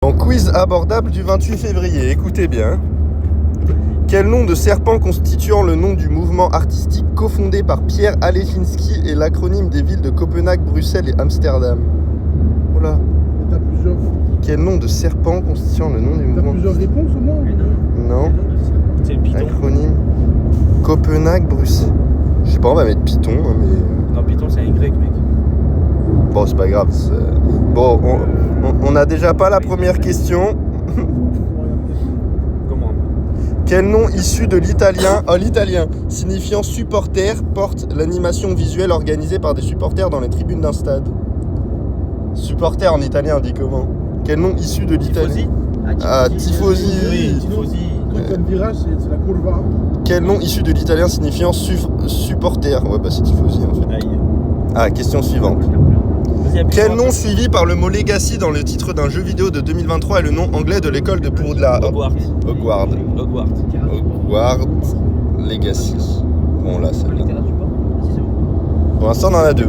En quiz abordable du 28 février, écoutez bien. Quel nom de serpent constituant le nom du mouvement artistique cofondé par Pierre Alechinsky est l'acronyme des villes de Copenhague, Bruxelles et Amsterdam? Voilà. T'as plusieurs... Quel nom de serpent constituant le nom du T'as mouvement? plusieurs réponses au moins? Non. C'est le Python. Acronyme. Copenhague, Bruxelles. Je sais pas, on va mettre Python, hein, mais... Non, Python c'est un Y, mec. Bon, c'est pas grave. Bon, on a déjà pas la première question. Comment? Quel nom issu de l'italien, l'italien, signifiant supporter, porte l'animation visuelle organisée par des supporters dans les tribunes d'un stade? Supporter en italien, on dit comment? Quel nom issu de l'italien? Ah, tifosi. Oui, tifosi. Truc comme virage, c'est la curva. Quel nom issu de l'italien signifiant supporter? Ouais, bah c'est tifosi en fait. Aïe. Ah, question suivante. Vas-y, appuie Quel sur un nom truc. suivi par le mot Legacy dans le titre d'un jeu vidéo de 2023 est le nom anglais de l'école de Poudlard? Hogwarts. Hogwarts. Hogwarts. Hogwarts Legacy. Bon là, celle-là. Pour l'instant, on en a deux.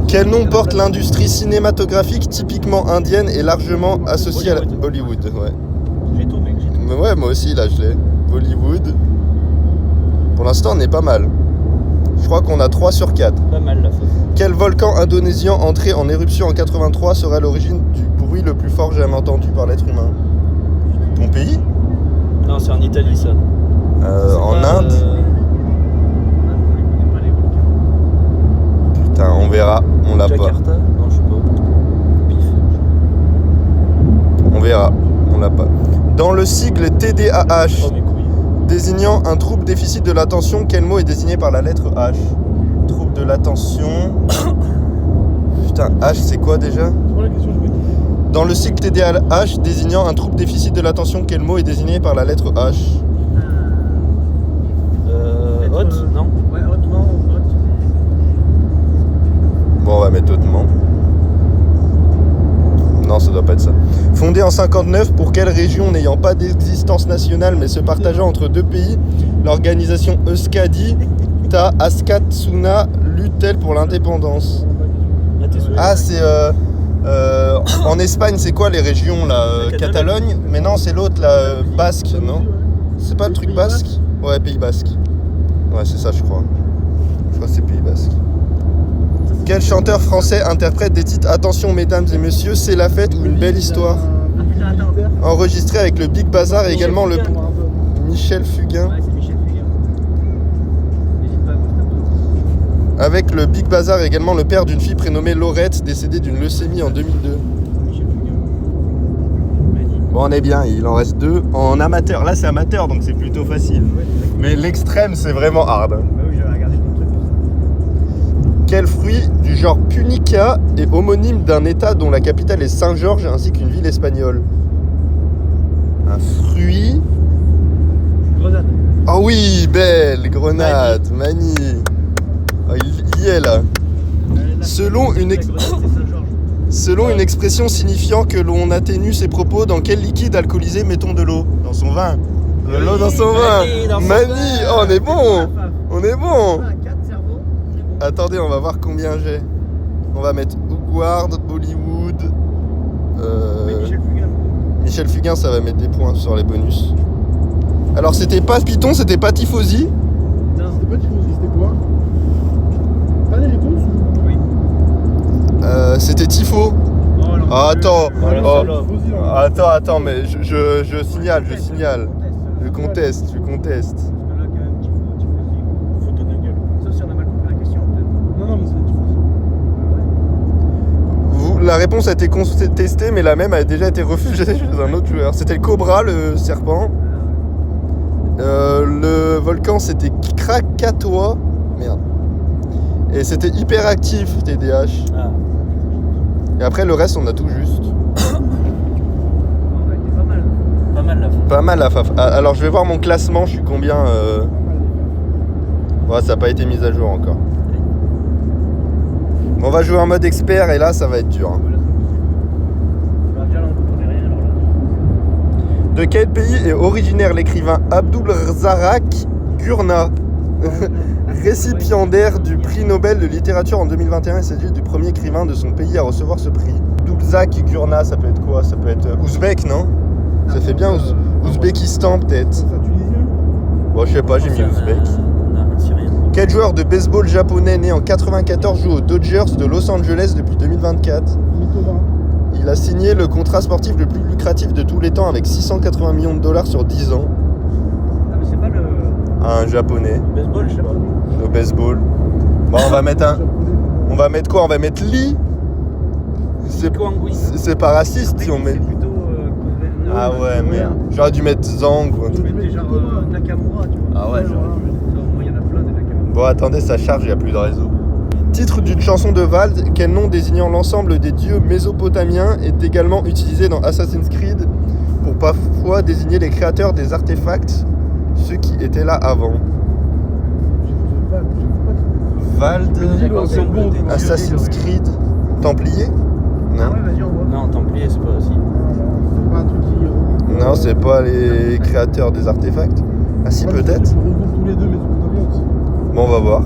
Quel nom porte l'industrie cinématographique typiquement indienne et largement associée à Hollywood? Ouais. J'ai tout, mec, j'ai tout. Mais ouais, moi aussi, là, je l'ai. Bollywood. Pour l'instant, on est pas mal. Je crois qu'on a 3 sur 4. Pas mal la fausse. Quel volcan indonésien entré en éruption en 83 serait à l'origine du bruit le plus fort jamais entendu par l'être humain? Ton pays? Non, c'est en Italie ça. En Inde? Putain, on verra. On l'a pas. Jakarta? Non, je sais pas. Pif. On verra. On l'a pas. Dans le sigle TDAH, Oh mes couilles. désignant un trouble déficit de l'attention, quel mot est désigné par la lettre H? Trouble de l'attention. Putain, H c'est quoi déjà? C'est quoi la question, je me dis? Dans le sigle TDAH, désignant un trouble déficit de l'attention, quel mot est désigné par la lettre H? Haute? Non? Ouais, hautement, haute. Bon, on va mettre hautement. Non, ça doit pas être ça. Fondé en 59, pour quelle région n'ayant pas d'existence nationale mais se partageant entre deux pays, l'organisation Euskadi Ta Askatsuna lutte-t-elle pour l'indépendance? Ah, t'es sûr? Ah, c'est en Espagne, c'est quoi les régions là? La Catalogne? Mais non, c'est l'autre là, Basque, non? C'est pas le truc basque? Ouais, Pays Basque. Ouais, c'est ça, je crois. Je crois que c'est Pays Basque. Quel chanteur français interprète des titres Attention mesdames et messieurs, c'est la fête ou une belle histoire? Ah putain, attends. Enregistré avec le Big Bazar et également le Michel Fugain. Ouais, c'est Michel Fugain. N'hésite pas à Gustavo. Avec le Big Bazar et également le père d'une fille prénommée Laurette, décédée d'une leucémie en 2002. Michel Fugain. Mehdi. Bon, on est bien, il en reste 2 en amateur. Là, c'est amateur, donc c'est plutôt facile. Mais l'extrême, c'est vraiment hard. Bah oui, j'avais regardé ton truc. Quel fruit du genre Punica est homonyme d'un état dont la capitale est Saint-Georges ainsi qu'une ville espagnole? Un fruit... Grenade. Ah oui, belle, grenade, manie. Ah, il y est là. Selon une, Grenade, c'est Saint-Georges. selon une expression signifiant que l'on atténue ses propos, dans quel liquide alcoolisé mettons de l'eau? Dans son vin. De l'eau dans son Manie, dans vin. son Manie, vin. oh, on est bon. On est bon. 4 cerveaux, c'est bon. Attendez, on va voir combien j'ai. On va mettre Hogwarts, Bollywood. Mais Michel Fugain. Michel Fugain, ça va mettre des points sur les bonus. Alors, c'était pas Python, c'était pas Tifosi. Non. C'était pas Tifosi, c'était quoi? Pas les réponses ou... Oui. C'était Tifo. Oh, alors, Ah, attends. Voilà, Oh. voilà. Tifosi, hein. Attends, mais je signale. Je conteste. Parce que là, quand même, Tifosi. Faut donner gueule. Sauf si on a mal compris la question, peut-être. Non, mais c'est Tifosi. La réponse a été contestée, mais la même a déjà été refusée chez un autre joueur. C'était le cobra, le serpent. Le volcan, c'était Krakatoa. Merde. Et c'était hyperactif, TDH. Ah. Et après, le reste, on a tout juste. On a été pas mal. Pas mal la fausse. Pas mal la faf. Ah, alors, je vais voir mon classement. Je suis combien Ouais, ça n'a pas été mis à jour encore. On va jouer en mode expert et là, ça va être dur. Hein. Bah, déjà là, on comprenait rien, alors là. De quel pays est originaire l'écrivain Abdul Razak Gurnah? Récipiendaire du prix Nobel de littérature en 2021, il s'agit du premier écrivain de son pays à recevoir ce prix. Abdulzak Gurna, ça peut être quoi? Ça peut être ouzbek, non? Ça fait bien Ouzbékistan peut-être. C'est un Tunisien. Bon, je sais pas, j'ai mis ouzbek. Un Syrien. Quel joueur de baseball japonais né en 94 joue aux Dodgers de Los Angeles depuis 2024? Mitoma. Il a signé le contrat sportif le plus lucratif de tous les temps avec 680 millions de dollars sur 10 ans. Ah, mais c'est pas le. Un japonais Baseball, je sais pas. au baseball. Bon, on va mettre on va mettre quoi? On va mettre Lee. C'est pas raciste si on met. C'est plutôt. Ah ouais, merde. J'aurais dû mettre Zhang ou un Tu truc. mets genre Nakamura, tu vois. Ah ouais, genre. Il y en a plein des Nakamura. Bon, attendez, ça charge, il n'y a plus de réseau. Titre d'une chanson de Vald, quel nom désignant l'ensemble des dieux mésopotamiens est également utilisé dans Assassin's Creed pour parfois désigner les créateurs des artefacts, ceux qui étaient là avant. Vald, Assassin's Creed, Templier? Ah Non. ouais, vas-y, on voit. Non, Templier, c'est pas aussi. C'est pas un truc qui. Non, c'est pas les créateurs des artefacts. Ah si, peut-être. On regroupe tous les deux, mais c'est bien aussi. Bon, on va voir.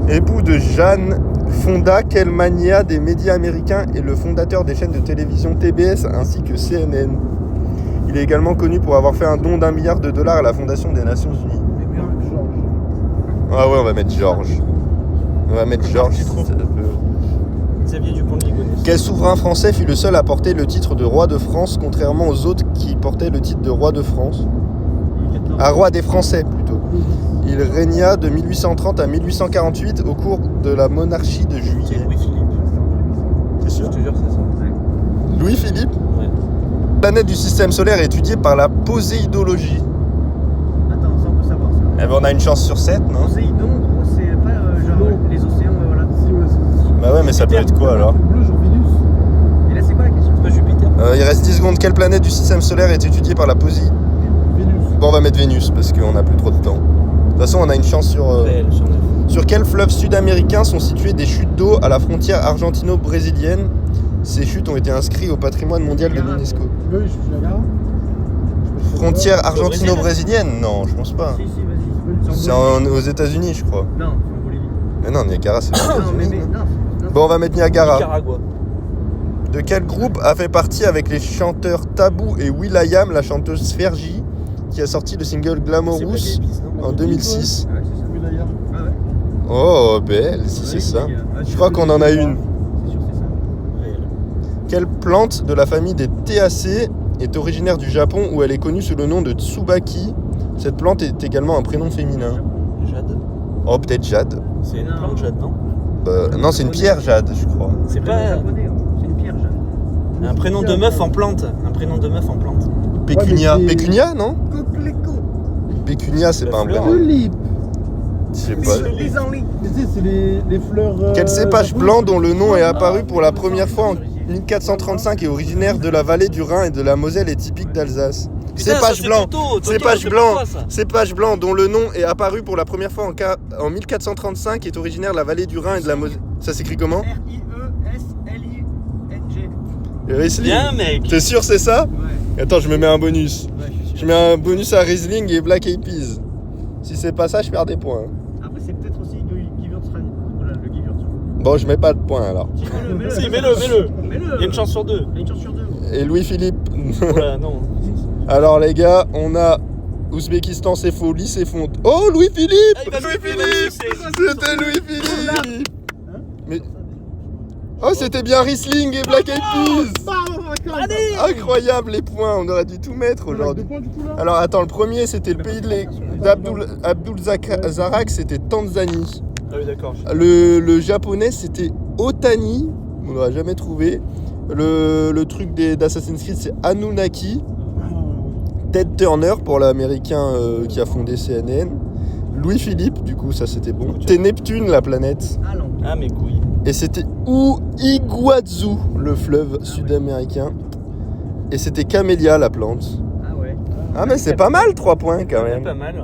Époux de Jeanne Fonda Kelmania des médias américains et le fondateur des chaînes de télévision TBS ainsi que CNN. Il est également connu pour avoir fait un don d'1 milliard de dollars à la Fondation des Nations Unies. Mais bien, Georges. Ah ouais, on va mettre Georges. On va mettre Georges. ça peut- Xavier Dupont de Ligonnès. Quel souverain français fut le seul à porter le titre de roi de France, contrairement aux autres qui portaient le titre de roi de France? Ah, roi des Français plutôt. Il régna de 1830 à 1848 au cours de la monarchie de C'est Juillet. Louis-Philippe. C'est Je sûr? te jure, c'est ça. Louis-Philippe? Ouais. La planète du système solaire est étudiée par la poséidologie. Attends, ça on peut savoir ça. Eh ben, on a une chance sur 7, non? Poséidon, gros, c'est pas genre les océans, voilà. Si, ouais, c'est. Bah ouais, mais ça peut être quoi alors? Bleu, genre Vénus. Et là, c'est quoi la question? C'est pas Jupiter. Il reste 10 secondes. Quelle planète du système solaire est étudiée par la poséidologie? Vénus. Bon, on va mettre Vénus parce qu'on a plus trop de temps. De toute façon, on a une chance sur... Réel, sur 9. Sur quel fleuve sud-américain sont situées des chutes d'eau à la frontière argentino-brésilienne? Ces chutes ont été inscrites au patrimoine mondial de l'UNESCO. Bah oui, je suis Niagara. Frontière argentino-brésilienne? Non, je pense pas. Si, vas-y. C'est aux États-Unis, je crois. Non, en Bolivie. Mais non, Niagara, c'est aux Non, mais États-Unis. non. Bon, on va mettre Niagara. Nicaragua. De quel groupe a fait partie avec les chanteurs Tabou et will.i.am la chanteuse Fergie qui a sorti le single C'est Black Glamorous Eyed Peas, non en 2006? Ouais, c'est ça. Will.i.am. Ah ouais. Oh, belle, si c'est ça. Je crois qu'on en a une. C'est sûr, c'est ça. Réel. Quelle plante de la famille des Théacées est originaire du Japon où elle est connue sous le nom de Tsubaki? Cette plante est également un prénom féminin. Jade. Oh, peut-être Jade. C'est une Non. plante Jade, non? Non, c'est une pierre Jade, je crois. C'est pas pas japonais, hein. C'est une pierre, Jeanne. un prénom de meuf en plante. Un prénom de meuf en plante. Pécunia. mais c'est- Pécunia, non? Coquelicot. Pécunia, c'est La pas un fleur. prénom. Tulip. Je sais pas. Les enlis. Tu sais, c'est les fleurs. Quel cépage japonaises. blanc dont le nom est apparu pour la première fois en 1435 est originaire de la vallée du Rhin et de la Moselle et typique d'Alsace? Putain, Cépage ça, blanc. c'est Toto. Cépage Toto, blanc. c'est pas toi, ça. Cépage blanc dont le nom est apparu pour la première fois en 1435 est originaire de la vallée du Rhin et de la Moselle. Ça s'écrit comment? R-I-E-S-L-I-N-G. Riesling. Bien, mec. T'es sûr c'est ça? Ouais. Attends, je me mets un bonus. Ouais, je suis sûr. Je mets un bonus à Riesling et Black Eyed Peas. Si c'est pas ça, je perds des points. Après, c'est peut-être aussi Gewürztraminer. Voilà, le Gewürz. Bon, je mets pas de points alors. Mets-le. Si, mets-le. Mets-le. Il y a une chance sur deux. Il y a une chance sur deux. Et Louis-Philippe. Voilà, non. Alors les gars, on a Ouzbékistan, c'est faux, Lee, c'est fond. Oh, Louis-Philippe! Ah, il va Louis-Philippe! c'est- C'était Louis-Philippe! Mais... Oh, c'était bien Riesling et Black Eyed Peas! Incroyable les points, on aurait dû tout mettre aujourd'hui. Alors attends, le premier c'était le pays d'Abdul Zarak, c'était Tanzanie. Ah oui, d'accord. Le japonais c'était Otani, on n'aurait jamais trouvé. Le truc d'Assassin's Creed c'est Anunnaki. Ted Turner pour l'américain qui a fondé CNN. Louis-Philippe, du coup ça c'était bon. C'était Neptune la planète. Ah, l'anglais. Ah, mes couilles. Et c'était Iguazu, le fleuve sud-américain. Et c'était Camélia la plante. Ah ouais. Ah mais c'est pas mal 3 points quand Ouais, même. pas mal, ouais.